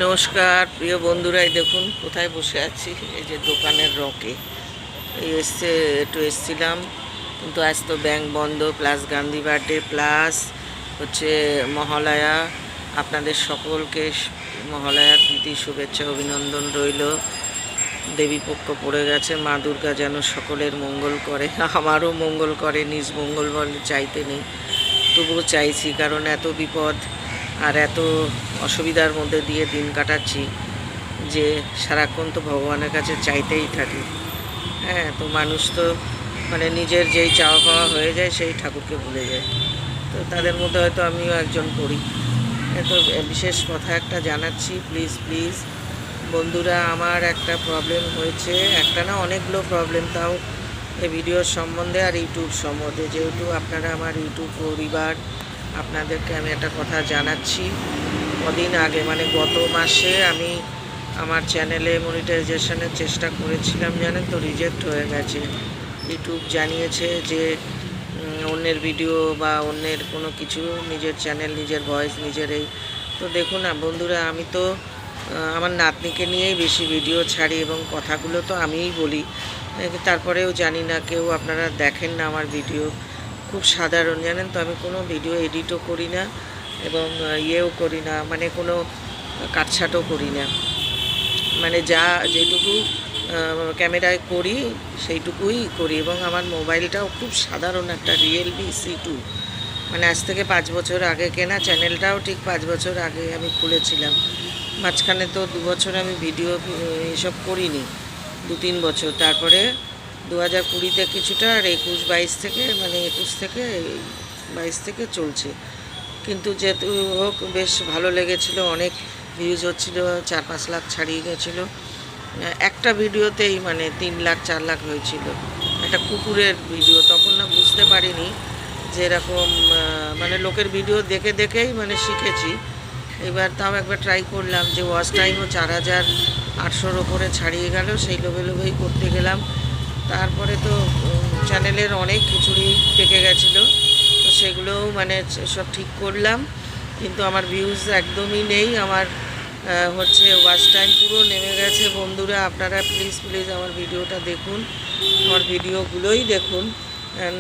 নমস্কার প্রিয় বন্ধুরা, এই দেখুন কোথায় বসে আছি। এই যে দোকানের রকে এই একটু এসছিলাম, কিন্তু আজ তো ব্যাংক বন্ধ, প্লাস গান্ধী বার্থডে, প্লাস হচ্ছে মহালয়া। আপনাদের সকলকে মহালয়ার প্রীতি শুভেচ্ছা অভিনন্দন রইল। দেবীপক্ষ পড়ে গেছে, মা দুর্গা যেন সকলের মঙ্গল করে, আমারও মঙ্গল করে। নিজ মঙ্গল বলে চাইতে নেই, তবুও চাইছি, কারণ এত বিপদ আর এত অসুবিধার মধ্যে দিয়ে দিন কাটাচ্ছি যে সারাক্ষণ তো ভগবানের কাছে চাইতেই থাকি। হ্যাঁ, তো মানুষ তো মানে নিজের যেই চাওয়া পাওয়া হয়ে যায় সেই ঠাকুরকে ভুলে যায়। তো তাদের মধ্যে হয়তো আমিও একজন করি। তো বিশেষ কথা একটা জানাচ্ছি, প্লিজ প্লিজ বন্ধুরা, আমার একটা প্রবলেম হয়েছে, একটা না অনেকগুলো প্রবলেম, তাও এই ভিডিওর সম্বন্ধে আর ইউটিউব সম্বন্ধে। যেহেতু আপনারা আমার ইউটিউব পরিবার, আপনাদেরকে আমি একটা কথা জানাচ্ছি। কদিন আগে মানে গত মাসে আমি আমার চ্যানেলে মনিটাইজেশনের চেষ্টা করেছিলাম, জানেন তো, রিজেক্ট হয়ে গেছে। ইউটিউব জানিয়েছে যে অন্যের ভিডিও বা অন্যের কোনো কিছু, নিজের চ্যানেল, নিজের ভয়েস, নিজের এই। তো দেখুন না বন্ধুরা, আমি তো আমার নাতনিকে নিয়েই বেশি ভিডিও ছাড়ি এবং কথাগুলো তো আমিই বলি। তারপরেও জানি না, কেউ আপনারা দেখেন না আমার ভিডিও। খুব সাধারণ, জানেন তো, আমি কোনো ভিডিও এডিটও করি না এবং ইয়েও করি না, মানে কোনো কাটছাটও করি না। মানে যেটুকু ক্যামেরায় করি সেইটুকুই করি। এবং আমার মোবাইলটাও খুব সাধারণ, একটা রিয়েলমি C2, মানে আজ থেকে 5 বছর আগে কেনা। চ্যানেলটাও ঠিক 5 বছর আগে আমি খুলেছিলাম। মাঝখানে তো 2 বছর আমি ভিডিও এসব করিনি, 2-3 বছর। তারপরে 2020-তে কিছুটা, আর 21-22 থেকে, মানে 21 থেকে 22 থেকে চলছে। কিন্তু যেহেতু হোক, বেশ ভালো লেগেছিলো, অনেক ভিউজ হচ্ছিলো, 4-5 লাখ ছাড়িয়ে গেছিলো একটা ভিডিওতেই, মানে 3 লাখ 4 লাখ হয়েছিল। একটা কুকুরের ভিডিও, তখন না বুঝতে পারিনি যে এরকম, মানে লোকের ভিডিও দেখে দেখেই মানে শিখেছি। এবার তাও একবার ট্রাই করলাম, যে ওয়াচ টাইমও 4800-র ওপরে ছাড়িয়ে গেল, সেই লোভেই করতে গেলাম। তারপরে তো চ্যানেলের অনেক খিচুড়ি পেকে গেছিলো, তো সেগুলোও মানে সব ঠিক করলাম, কিন্তু আমার ভিউজ একদমই নেই। আমার হচ্ছে ওয়াচ টাইম পুরো নেমে গেছে। বন্ধুরা, আপনারা প্লিজ প্লিজ আমার ভিডিওটা দেখুন, আমার ভিডিওগুলোই দেখুন।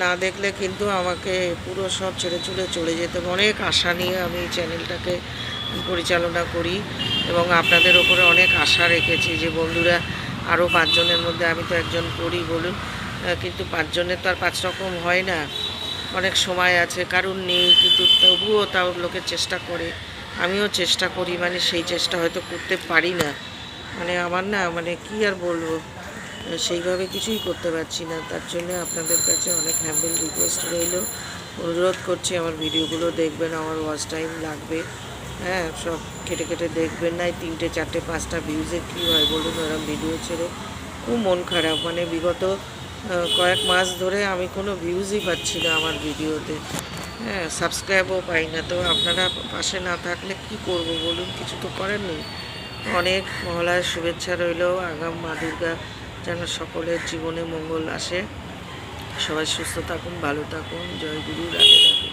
না দেখলে কিন্তু আমাকে পুরো সব ছেড়ে চলে যেতে। অনেক আশা নিয়ে আমি চ্যানেলটাকে পরিচালনা করি এবং আপনাদের ওপরে অনেক আশা রেখেছি যে বন্ধুরা, আরও 5 জনের মধ্যে আমি তো একজন করি বলুন, কিন্তু 5 জনের তো আর 5 রকম হয় না। অনেক সময় আছে, কারণ নেই, কিন্তু তবুও তাও লোকের চেষ্টা করে, আমিও চেষ্টা করি, মানে সেই চেষ্টা হয়তো করতে পারি না। মানে আমার না, মানে কি আর বলবো, সেইভাবে কিছুই করতে পারছি না। তার জন্য আপনাদের কাছে অনেক হ্যাম্বল রিকোয়েস্ট রইল, অনুরোধ করছি আমার ভিডিওগুলো দেখবেন। আমার ওয়াচ টাইম লাগবে, হ্যাঁ, সব কেটে কেটে দেখবেন না। 3টে 4টে 5টা ভিউজে কী হয় বলুন, এরকম ভিডিও ছেড়ে খুব মন খারাপ। মানে বিগত কয়েক মাস ধরে আমি কোনো ভিউজই পাচ্ছি না আমার ভিডিওতে, হ্যাঁ, সাবস্ক্রাইবও পাই না। তো আপনারা পাশে না থাকলে কি করব বলুন, কিছু তো করার নেই। অনেক মহালয়ার শুভেচ্ছা রইল। আগাম মা দুর্গা যেন সকলের জীবনে মঙ্গল আসে। সবাই সুস্থ থাকুন, ভালো থাকুন। জয় গুরু, রাধে রাধে।